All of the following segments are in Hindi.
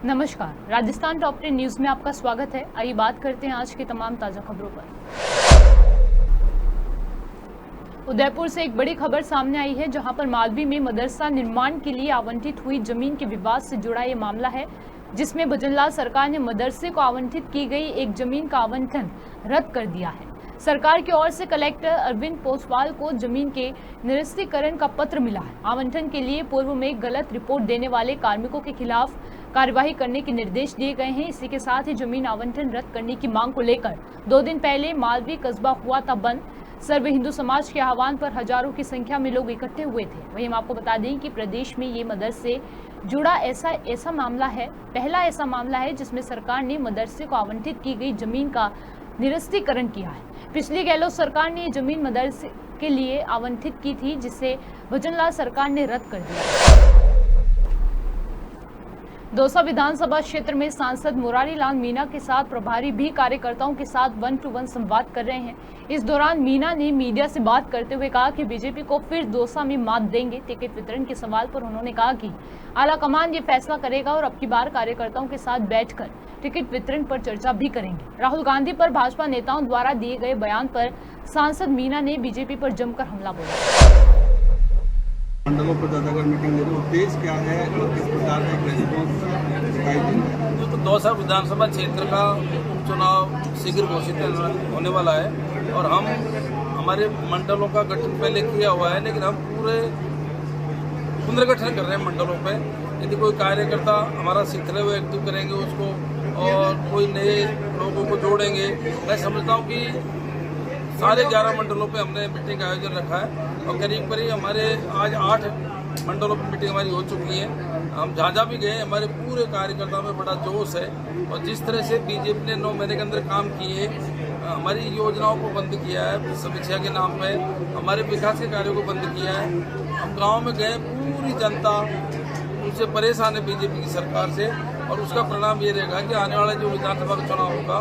नमस्कार, राजस्थान टॉप 10 न्यूज में आपका स्वागत है। आइए बात करते हैं आज की तमाम ताजा खबरों पर। उदयपुर से एक बड़ी खबर सामने आई है, जहां पर मालवी में मदरसा निर्माण के लिए आवंटित हुई जमीन के विवाद से जुड़ा ये मामला है, जिसमें भजनलाल सरकार ने मदरसे को आवंटित की गई एक जमीन का आवंटन रद्द कर दिया है। सरकार की ओर से कलेक्टर अरविंद पोसवाल को जमीन के निरस्तीकरण का पत्र मिला है। आवंटन के लिए पूर्व में गलत रिपोर्ट देने वाले कार्मिकों के खिलाफ कार्यवाही करने के निर्देश दिए गए हैं। इसी के साथ ही जमीन आवंटन रद्द करने की मांग को लेकर 2 दिन पहले मालवी कस्बा हुआ था बंद। सर्व हिंदू समाज के आह्वान पर हजारों की संख्या में लोग इकट्ठे हुए थे। वहीं हम आपको बता दें कि प्रदेश में ये मदरसे जुड़ा ऐसा मामला है, पहला ऐसा मामला है जिसमें सरकार ने मदरसे को आवंटित की गई जमीन का निरस्तीकरण किया है। पिछली गहलोत सरकार ने ये जमीन मदरसे के लिए आवंटित की थी, जिसे भजनलाल सरकार ने रद्द कर दिया। दौसा विधानसभा क्षेत्र में सांसद मुरारी लाल मीणा के साथ प्रभारी भी कार्यकर्ताओं के साथ 1-to-1 संवाद कर रहे हैं। इस दौरान मीणा ने मीडिया से बात करते हुए कहा कि बीजेपी को फिर दौसा में मात देंगे। टिकट वितरण के सवाल पर उन्होंने कहा कि आला कमान ये फैसला करेगा और अब की बार कार्यकर्ताओं के साथ बैठकर टिकट वितरण पर चर्चा भी करेंगे। राहुल गांधी पर भाजपा नेताओं द्वारा दिए गए बयान पर सांसद मीणा ने बीजेपी पर जमकर हमला बोला। मंडलों पर ज्यादातर मीटिंग ले रहे हो, उद्देश्य क्या है और किस प्रकार का रेस्पॉन्स दिखाई देंगे? तो दौसा विधानसभा क्षेत्र का उपचुनाव शीघ्र घोषित होने वाला है और हम हमारे मंडलों का गठन पहले किया हुआ है, लेकिन हम पूरे पुनर्गठन कर रहे हैं मंडलों पे। यदि कोई कार्यकर्ता हमारा सीखते हुए एक्टिव करेंगे उसको और कोई नए लोगों को जोड़ेंगे। मैं समझता हूँ कि सारे 11 मंडलों पे हमने मीटिंग का आयोजन रखा है और करीब हमारे आज 8 मंडलों पर मीटिंग हमारी हो चुकी है। हम जहाँ भी गए हमारे पूरे कार्यकर्ताओं में बड़ा जोश है और जिस तरह से बीजेपी ने 9 महीने के अंदर काम किए, हमारी योजनाओं को बंद किया है, समीक्षा के नाम पे हमारे विकास के कार्यों को बंद किया है। हम गाँव में गए, पूरी जनता उनसे परेशान है बीजेपी की सरकार से और उसका परिणाम ये रहेगा कि आने वाला जो विधानसभा का चुनाव होगा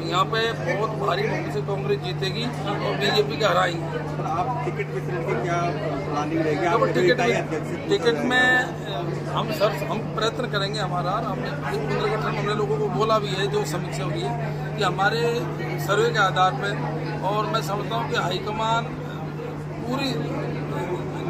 यहाँ पे बहुत भारी मुकाबले से कांग्रेस जीतेगी और बीजेपी का हराएंगे। आप टिकट वितरण की क्या प्लानिंग रहेगी? टिकट में हम प्रयत्न करेंगे। हमारा हमने लोगों को बोला भी है, जो समीक्षा हुई है कि हमारे सर्वे के आधार पर, और मैं समझता हूँ कि हाईकमान पूरी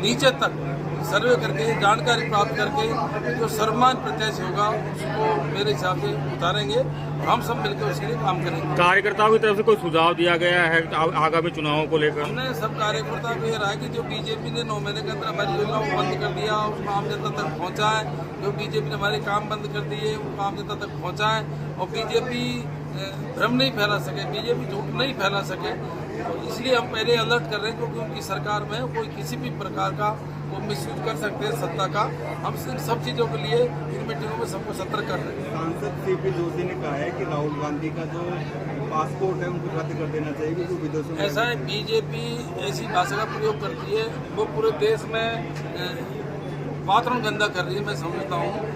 नीचे तक सर्वे करके जानकारी प्राप्त करके जो सर्वमान्य प्रत्याशी होगा उसको मेरे हिसाब से उतारेंगे और हम सब मिलकर उसके लिए काम करेंगे। कार्यकर्ताओं की तरफ से कोई सुझाव दिया गया है आगामी चुनावों को लेकर? हमने सब कार्यकर्ताओं को ये रहा कि जो बीजेपी ने 9 महीने के अंदर हमारी योजनाओं को बंद कर दिया उसको आम जनता तक पहुँचाए। जो बीजेपी ने हमारे काम बंद कर दिए वो आम जनता तक पहुँचाए और बीजेपी भ्रम नहीं फैला सके, बीजेपी झूठ नहीं फैला सके। तो इसलिए हम पहले अलर्ट कर रहे हैं, क्योंकि उनकी सरकार में कोई किसी भी प्रकार का वो मिसयूज कर सकते हैं सत्ता का। हम सब चीज़ों के लिए इन मीटिंगों में सबको सतर्क कर रहे हैं। सांसद सीपी जोशी ने कहा है कि राहुल गांधी का जो पासपोर्ट है उनको रद्द कर देना चाहिए, क्योंकि विदेशों में ऐसा है, बीजेपी ऐसी भाषा का प्रयोग करती है, वो पूरे देश में वातावरण गंदा कर रही है। मैं समझता हूँ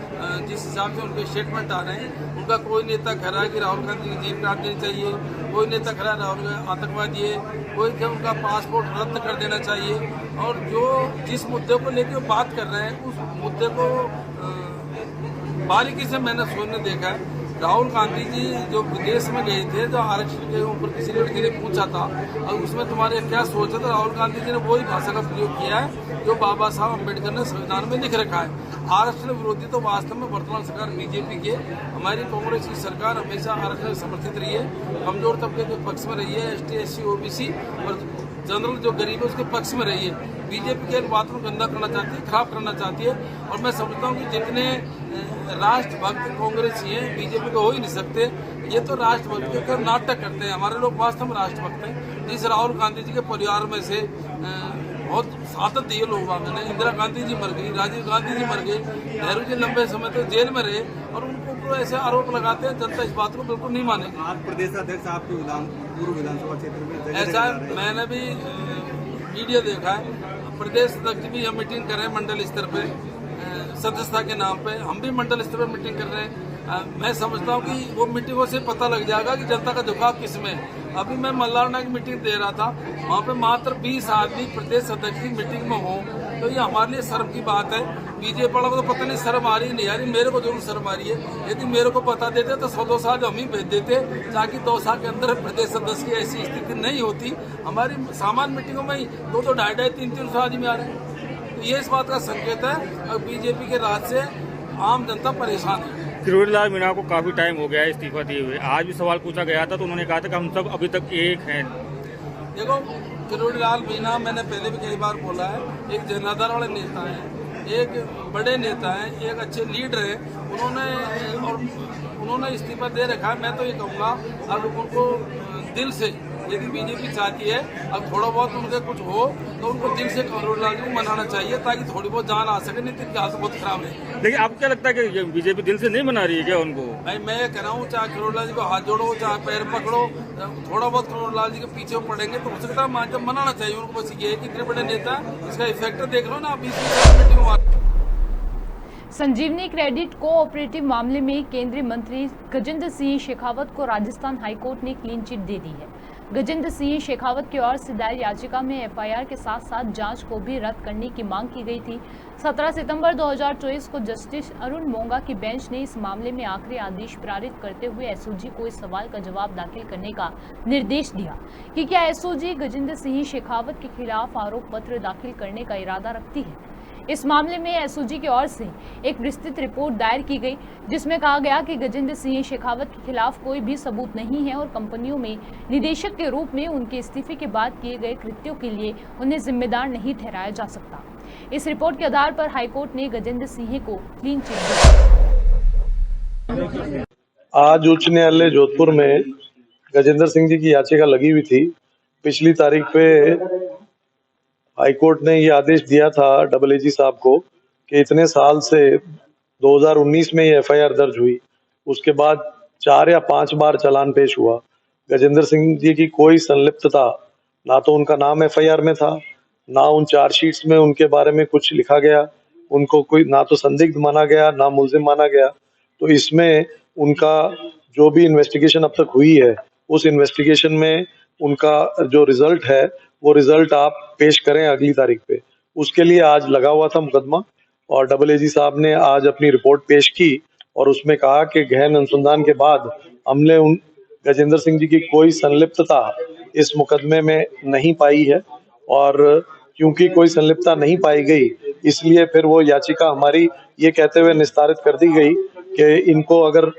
जिस हिसाब से उनके स्टेटमेंट आ रहे हैं, उनका कोई नेता कह रहा है कि राहुल गांधी की जेल काट देनी चाहिए, कोई नेता कह रहा है राहुल गांधी आतंकवादी है, कोई क्या उनका पासपोर्ट रद्द कर देना चाहिए। और जो जिस मुद्दे को लेकर बात कर रहे हैं उस मुद्दे को बारीकी से मैंने सोचने देखा है। राहुल गांधी जी जो विदेश में गए थे, जो आरक्षण के ऊपर किसी लड़की ने पूछा था और उसमें तुम्हारे क्या सोचा था, राहुल गांधी जी ने वही भाषा का प्रयोग किया है जो बाबा साहब अम्बेडकर ने संविधान में लिख रखा है। आरक्षण विरोधी तो वास्तव में वर्तमान सरकार बीजेपी के, हमारी कांग्रेस की सरकार हमेशा आरक्षण समर्थित रही है, कमजोर तबके के पक्ष में रही है, ST SC OBC और जनरल जो गरीब है उसके पक्ष में रही है। बीजेपी के बातों को गंदा करना चाहती है, खराब करना चाहती है और मैं समझता हूँ कि जितने राष्ट्रभक्त कांग्रेसी हैं बीजेपी को हो ही नहीं सकते। ये तो राष्ट्रभक्त के नाटक करते हैं, हमारे लोग वास्तव में राष्ट्रभक्त हैं। इस राहुल गांधी जी के परिवार में से बहुत सातत्य लोग हैं। इंदिरा गांधी जी मर गई, राजीव गांधी जी मर गए, नेहरू जी लंबे समय तक जेल में रहे और उनको ऐसे आरोप लगाते हैं। जनता इस बात को बिल्कुल नहीं मानेगी। आज प्रदेश अध्यक्ष आपके पूर्व विधानसभा क्षेत्र में ऐसा मैंने भी वीडियो देखा है, प्रदेश अध्यक्ष भी हम मीटिंग कर रहे हैं मंडल स्तर पे सदस्यता के नाम पे, हम भी मंडल स्तर पर मीटिंग कर रहे हैं। मैं समझता हूँ कि वो मीटिंगों से पता लग जाएगा कि जनता का झुकाव किस में है। अभी मैं मल्लारना की मीटिंग दे रहा था, वहाँ पे मात्र 20 आदमी प्रदेश अध्यक्ष की मीटिंग में हो, तो ये हमारे लिए शर्म की बात है। बीजेपी वालों को तो पता नहीं शर्म आ रही नहीं आ रही, मेरे को जरूर शर्म आ रही है। यदि मेरे को पता देते तो 100 साल हम ही भेज देते, ताकि 2 साल के अंदर प्रदेश सदस्य की ऐसी स्थिति नहीं होती। हमारी सामान्य मीटिंगों में 2-2, 2.5-2, 300 आदमी आ रहे हैं। तो ये इस बात का संकेत है और बीजेपी के राज से आम जनता परेशान है। किरोड़ी लाल मीणा को काफी टाइम हो गया है इस्तीफा दिए हुए। आज भी सवाल पूछा गया था तो उन्होंने कहा था कि हम सब अभी तक एक हैं। देखो, किरोड़ी लाल मीणा, मैंने पहले भी कई बार बोला है, एक जनाधार वाले नेता हैं, एक बड़े नेता हैं, एक अच्छे लीडर हैं। उन्होंने इस्तीफा दे रखा है। मैं तो ये कहूँगा, अब उनको दिल से, यदि बीजेपी चाहती है अब थोड़ा बहुत उनके कुछ हो तो उनको दिल से किरोड़ी लाल जी को मनाना चाहिए, ताकि थोड़ी बहुत जान आ सके। नहीं तो इनकी हालत बहुत खराब है। लेकिन आपको क्या लगता है कि बीजेपी दिल से नहीं मना रही है क्या उनको? भाई मैं कह रहा हूँ, चाहे किरोड़ी लाल जी को हाथ जोड़ो, चाहे पैर पकड़ो, थोड़ा बहुत किरोड़ी लाल जी के पीछे पड़ेंगे तो हो सकता है जब मनाना चाहिए उनको। बस ये है कि इतने बड़े नेता, इसका इफेक्ट देख लो ना। अभी संजीवनी क्रेडिट कोऑपरेटिव मामले में केंद्रीय मंत्री गजेंद्र सिंह शेखावत को राजस्थान हाईकोर्ट ने क्लीन चिट दे दी है। गजेंद्र सिंह शेखावत की ओर से दायर याचिका में एफआईआर के साथ साथ जांच को भी रद्द करने की मांग की गई थी। 17 सितंबर 2024 को जस्टिस अरुण मोंगा की बेंच ने इस मामले में आखिरी आदेश पारित करते हुए एसओजी को इस सवाल का जवाब दाखिल करने का निर्देश दिया कि क्या एसओजी गजेंद्र सिंह शेखावत के खिलाफ आरोप पत्र दाखिल करने का इरादा रखती है। इस मामले में एसओजी की ओर से एक विस्तृत रिपोर्ट दायर की गई, जिसमें कहा गया कि गजेंद्र सिंह शेखावत के खिलाफ कोई भी सबूत नहीं है और कंपनियों में निदेशक के रूप में उनके इस्तीफे के बाद किए गए कृत्यों के लिए उन्हें जिम्मेदार नहीं ठहराया जा सकता। इस रिपोर्ट के आधार पर हाईकोर्ट ने गजेंद्र सिंह को क्लीन चिट दी। आज उच्च न्यायालय जोधपुर में गजेंद्र सिंह जी की याचिका लगी हुई थी। पिछली तारीख पे हाईकोर्ट ने ये आदेश दिया था AAG साहब को कि इतने साल से 2019 में ये एफआईआर दर्ज हुई, उसके बाद 4 या 5 बार चालान पेश हुआ। गजेंद्र सिंह जी की कोई संलिप्तता, ना तो उनका नाम एफआईआर में था, ना उन चार्जशीट्स में उनके बारे में कुछ लिखा गया, उनको कोई ना तो संदिग्ध माना गया ना मुल्जिम माना गया। तो इसमें उनका जो भी इन्वेस्टिगेशन अब तक हुई है, उस इन्वेस्टिगेशन में उनका जो रिजल्ट है वो रिजल्ट आप पेश करें अगली तारीख पे। उसके लिए आज लगा हुआ था मुकदमा और AAG साहब ने आज अपनी रिपोर्ट पेश की और उसमें कहा कि गहन अनुसंधान के बाद हमने उन गजेंद्र सिंह जी की कोई संलिप्तता इस मुकदमे में नहीं पाई है और क्योंकि कोई संलिप्तता नहीं पाई गई इसलिए फिर वो याचिका हमारी ये कहते हुए निस्तारित कर दी गई कि इनको अगर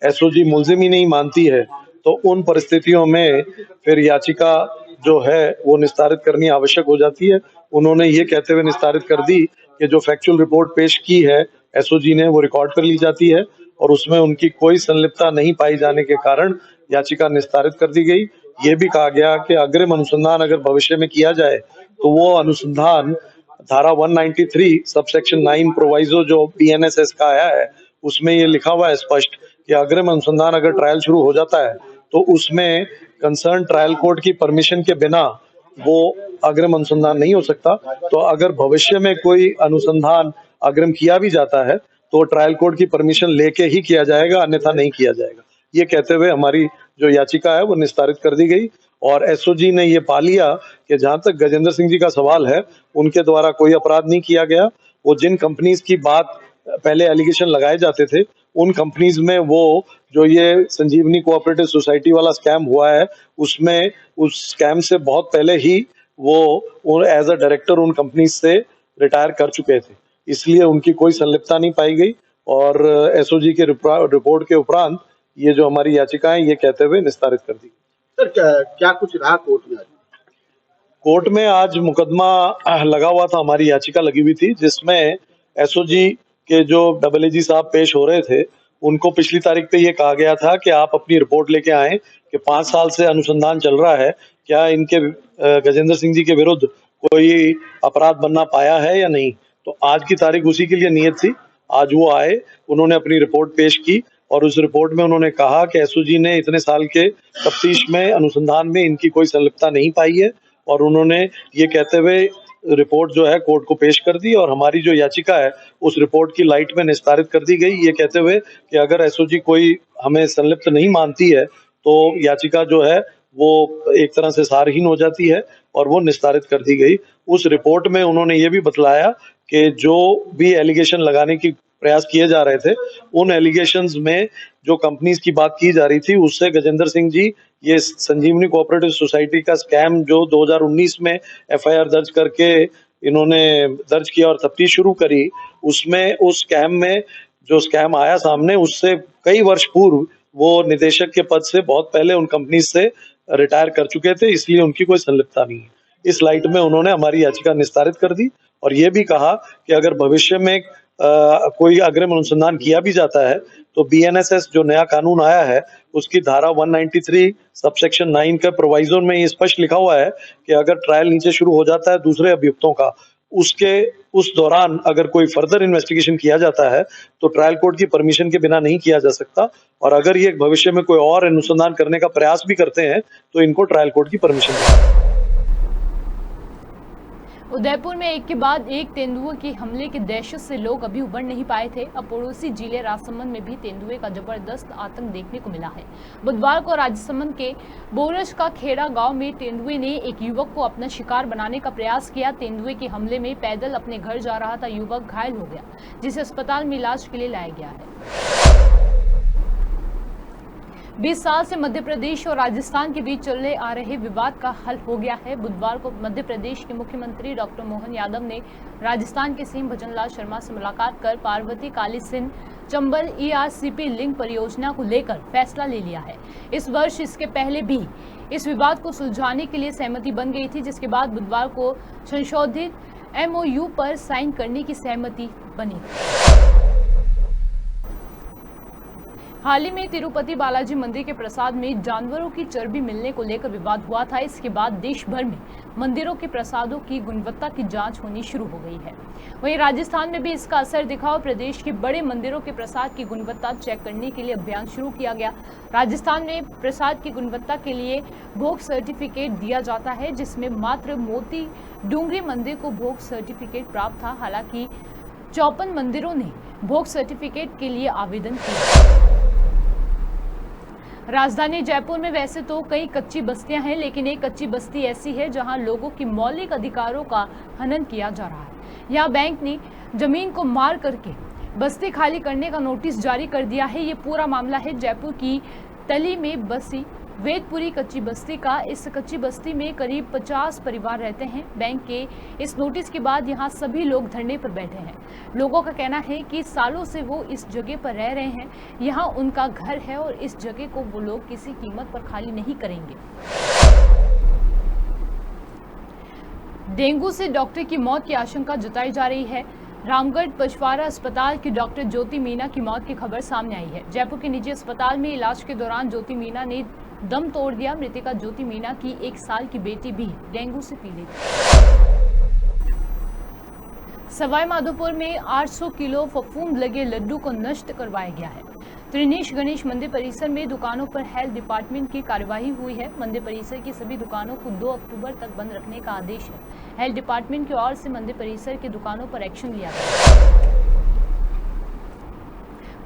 एसओजी मुल्जिम ही नहीं मानती है तो उन परिस्थितियों में फिर याचिका जो है वो निस्तारित करनी आवश्यक हो जाती है। उन्होंने ये कहते हुए निस्तारित कर दी कि जो फैक्चुअल रिपोर्ट पेश की है एसओजी ने वो रिकॉर्ड कर ली जाती है और उसमें उनकी कोई संलिप्तता नहीं पाई जाने के कारण याचिका निस्तारित कर दी गई। ये भी कहा गया कि अग्रिम अनुसंधान अगर भविष्य में किया जाए तो वो अनुसंधान धारा 193 सबसेक्शन 9 प्रोवाइजो जो बीएनएसएस का आया है उसमें ये लिखा हुआ है स्पष्ट कि अग्रिम अनुसंधान अगर ट्रायल शुरू हो जाता है तो उसमें कंसर्न ट्रायल कोर्ट की परमिशन के बिना वो अग्रिम अनुसंधान नहीं हो सकता। तो अगर भविष्य में कोई अनुसंधान अग्रिम किया भी जाता है तो ट्रायल कोर्ट की परमिशन लेके ही किया जाएगा, अन्यथा नहीं किया जाएगा। ये कहते हुए हमारी जो याचिका है वो निस्तारित कर दी गई और एसओजी ने ये पा लिया कि जहां तक गजेंद्र सिंह जी का सवाल है उनके द्वारा कोई अपराध नहीं किया गया। वो जिन कंपनीज की बात पहले एलिगेशन लगाए जाते थे उन कंपनीज में वो जो ये संजीवनी कोऑपरेटिव सोसाइटी वाला स्कैम हुआ है उसमें उस स्कैम से बहुत पहले ही वो एज अ डायरेक्टर उन कंपनीज से रिटायर कर चुके थे, इसलिए उनकी कोई संलिप्तता नहीं पाई गई और एसओजी के रिपोर्ट के उपरांत ये जो हमारी याचिका है ये कहते हुए निस्तारित कर दी। सर क्या कुछ रहा कोर्ट में? कोर्ट में आज मुकदमा लगा हुआ था, हमारी याचिका लगी हुई थी जिसमें एसओजी के जो AAG साहब पेश हो रहे थे उनको पिछली तारीख पे ये कहा गया था कि आप अपनी रिपोर्ट लेके आए कि 5 साल से अनुसंधान चल रहा है, क्या इनके गजेंद्र सिंह जी के विरुद्ध कोई अपराध बनना पाया है या नहीं। तो आज की तारीख उसी के लिए नियत थी। आज वो आए, उन्होंने अपनी रिपोर्ट पेश की और उस रिपोर्ट में उन्होंने कहा कि एसओजी ने इतने साल के तफ्तीश में अनुसंधान में इनकी कोई संलिप्तता नहीं पाई है और उन्होंने ये कहते हुए रिपोर्ट जो है कोर्ट को पेश कर दी और हमारी जो याचिका है उस रिपोर्ट की लाइट में निस्तारित कर दी गई, ये कहते हुए कि अगर एसओजी कोई हमें संलिप्त नहीं मानती है तो याचिका जो है वो एक तरह से सारहीन हो जाती है और वो निस्तारित कर दी गई। उस रिपोर्ट में उन्होंने ये भी बतलाया कि जो भी एलिगेशन लगाने की प्रयास किए जा रहे थे, उन एलिगेशंस में जो कंपनीज की बात की जा रही थी, उससे गजेंद्र सिंह जी ये संजीवनी कोऑपरेटिव सोसाइटी का स्कैम जो 2019 में एफआईआर दर्ज करके इन्होंने दर्ज किया और तफ्तीश शुरू करी, उसमें उस स्कैम में जो स्कैम आया सामने, उससे कई वर्ष पूर्व वो निदेशक के पद से बहुत पहले उन कंपनी से रिटायर कर चुके थे, इसलिए उनकी कोई संलिप्तता नहीं है। इस लाइट में उन्होंने हमारी याचिका निस्तारित कर दी और ये भी कहा कि अगर भविष्य में कोई अग्रिम अनुसंधान किया भी जाता है तो बीएनएसएस जो नया कानून आया है उसकी धारा 193 सबसेक्शन 9 का प्रोवाइजो में ये स्पष्ट लिखा हुआ है कि अगर ट्रायल नीचे शुरू हो जाता है दूसरे अभियुक्तों का, उस दौरान अगर कोई फर्दर इन्वेस्टिगेशन किया जाता है तो ट्रायल कोर्ट की परमिशन के बिना नहीं किया जा सकता, और अगर ये भविष्य में कोई और अनुसंधान करने का प्रयास भी करते हैं तो इनको ट्रायल कोर्ट की परमिशन दें। उदयपुर में एक के बाद एक तेंदुए के हमले की दहशत से लोग अभी उबर नहीं पाए थे। अब पड़ोसी जिले राजसमंद में भी तेंदुए का जबरदस्त आतंक देखने को मिला है। बुधवार को राजसमंद के बोरज का खेड़ा गांव में तेंदुए ने एक युवक को अपना शिकार बनाने का प्रयास किया। तेंदुए के हमले में पैदल अपने घर जा रहा था युवक घायल हो गया, जिसे अस्पताल में इलाज के लिए लाया गया है। 20 साल से मध्य प्रदेश और राजस्थान के बीच चले आ रहे विवाद का हल हो गया है। बुधवार को मध्य प्रदेश के मुख्यमंत्री डॉक्टर मोहन यादव ने राजस्थान के सीएम भजनलाल शर्मा से मुलाकात कर पार्वती काली सिंध चंबल ERCP लिंक परियोजना को लेकर फैसला ले लिया है। इस वर्ष इसके पहले भी इस विवाद को सुलझाने के लिए सहमति बन गई थी, जिसके बाद बुधवार को संशोधित MOU पर साइन करने की सहमति बनी। हाल ही में तिरुपति बालाजी मंदिर के प्रसाद में जानवरों की चर्बी मिलने को लेकर विवाद हुआ था। इसके बाद देश भर में मंदिरों के प्रसादों की गुणवत्ता की जांच होनी शुरू हो गई है। वहीं राजस्थान में भी इसका असर दिखा और प्रदेश के बड़े मंदिरों के प्रसाद की गुणवत्ता चेक करने के लिए अभियान शुरू किया गया। राजस्थान में प्रसाद की गुणवत्ता के लिए भोग सर्टिफिकेट दिया जाता है, जिसमें मात्र मोती डूंगरी मंदिर को भोग सर्टिफिकेट प्राप्त था। हालांकि 54 मंदिरों ने भोग सर्टिफिकेट के लिए आवेदन किया। राजधानी जयपुर में वैसे तो कई कच्ची बस्तियां हैं, लेकिन एक कच्ची बस्ती ऐसी है जहां लोगों की मौलिक अधिकारों का हनन किया जा रहा है। यहां बैंक ने जमीन को मार करके बस्ती खाली करने का नोटिस जारी कर दिया है। ये पूरा मामला है जयपुर की तली में बसी वेदपुरी कच्ची बस्ती का। इस कच्ची बस्ती में करीब 50 परिवार रहते हैं। बैंक के इस नोटिस के बाद यहां सभी लोग धरने पर बैठे हैं। लोगों का कहना है कि सालों से वो इस जगह पर रह रहे हैं, यहां उनका घर है और इस जगह को वो लोग किसी कीमत पर खाली नहीं करेंगे। डेंगू से डॉक्टर की मौत की आशंका जताई जा रही है। रामगढ़ पचवाड़ा अस्पताल की डॉक्टर ज्योति मीना की मौत की खबर सामने आई है। जयपुर के निजी अस्पताल में इलाज के दौरान ज्योति मीना ने दम तोड़ दिया। मृतका ज्योति मीना की 1 साल की बेटी भी डेंगू से पीड़ित है। सवाई माधोपुर में 800 किलो फफूंद लगे लड्डू को नष्ट करवाया गया है। त्रिनेश गणेश मंदिर परिसर में दुकानों पर हेल्थ डिपार्टमेंट की कार्यवाही हुई है। मंदिर परिसर की सभी दुकानों को 2 अक्टूबर तक बंद रखने का आदेश है। हेल्थ डिपार्टमेंट की ओर से मंदिर परिसर की दुकानों पर एक्शन लिया गया।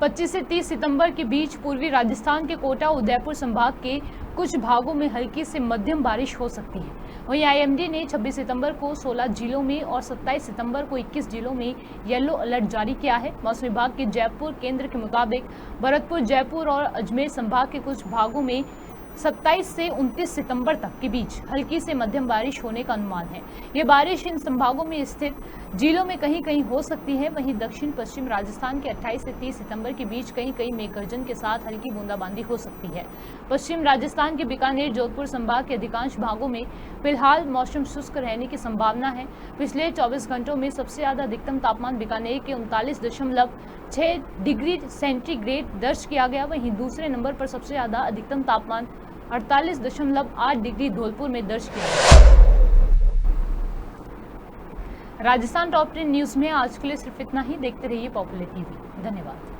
25 से 30 सितंबर के बीच पूर्वी राजस्थान के कोटा उदयपुर संभाग के कुछ भागों में हल्की से मध्यम बारिश हो सकती है। वहीं IMD ने 26 सितंबर को 16 जिलों में और 27 सितंबर को 21 जिलों में येलो अलर्ट जारी किया है। मौसम विभाग के जयपुर केंद्र के मुताबिक भरतपुर, जयपुर और अजमेर संभाग के कुछ भागों में 27 से 29 सितंबर तक के बीच हल्की से मध्यम बारिश होने का अनुमान है। ये बारिश इन संभागों में स्थित जिलों में कहीं कहीं हो सकती है। वहीं दक्षिण पश्चिम राजस्थान के 28 से 30 सितंबर के बीच कहीं कहीं मेघगर्जन के साथ हल्की बूंदाबांदी हो सकती है। पश्चिम राजस्थान के बीकानेर, जोधपुर संभाग के अधिकांश भागों में फिलहाल मौसम शुष्क रहने की संभावना है। पिछले 24 घंटों में सबसे ज्यादा अधिकतम तापमान बीकानेर के 39.6 डिग्री सेंटीग्रेड दर्ज किया गया। वहीं दूसरे नंबर पर सबसे ज्यादा अधिकतम तापमान 48.8 डिग्री धौलपुर में दर्ज किया गया। राजस्थान टॉप 10 न्यूज में आज के लिए सिर्फ इतना ही। देखते रहिए पॉपुलर टीवी। धन्यवाद।